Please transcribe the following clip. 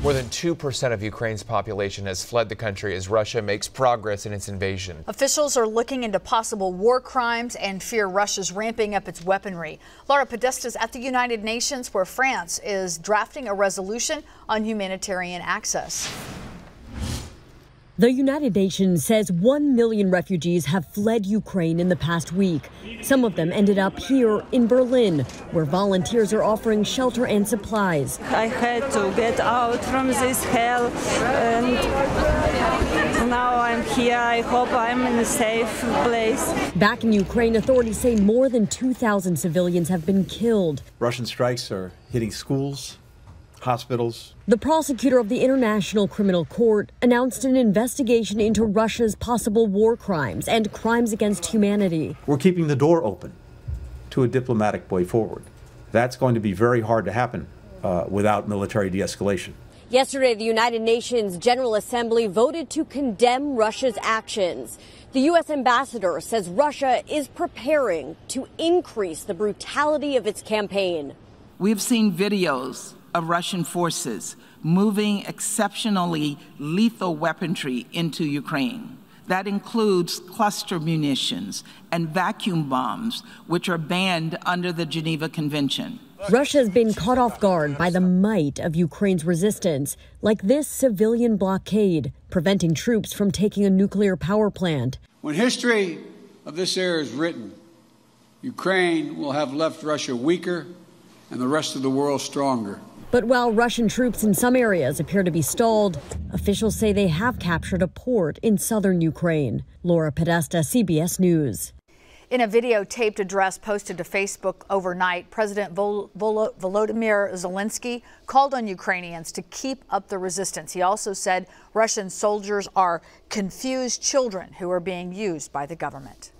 More than 2% of Ukraine's population has fled the country as Russia makes progress in its invasion. Officials are looking into possible war crimes and fear Russia's ramping up its weaponry. Laura Podesta's at the United Nations, where France is drafting a resolution on humanitarian access. The United Nations says 1 million refugees have fled Ukraine in the past week. Some of them ended up here in Berlin, where volunteers are offering shelter and supplies. I had to get out from this hell, and now I'm here. I hope I'm in a safe place. Back in Ukraine, authorities say more than 2,000 civilians have been killed. Russian strikes are hitting schools, hospitals. The prosecutor of the International Criminal Court announced an investigation into Russia's possible war crimes and crimes against humanity. We're keeping the door open to a diplomatic way forward. That's going to be very hard to happen without military de-escalation. Yesterday, the United Nations General Assembly voted to condemn Russia's actions. The U.S. ambassador says Russia is preparing to increase the brutality of its campaign. We've seen videos of Russian forces moving exceptionally lethal weaponry into Ukraine. That includes cluster munitions and vacuum bombs, which are banned under the Geneva Convention. Russia has been caught off guard by the might of Ukraine's resistance, like this civilian blockade, preventing troops from taking a nuclear power plant. When history of this era is written, Ukraine will have left Russia weaker and the rest of the world stronger. But while Russian troops in some areas appear to be stalled, officials say they have captured a port in southern Ukraine. Laura Podesta, CBS News. In a videotaped address posted to Facebook overnight, President Volodymyr Zelensky called on Ukrainians to keep up the resistance. He also said Russian soldiers are confused children who are being used by the government.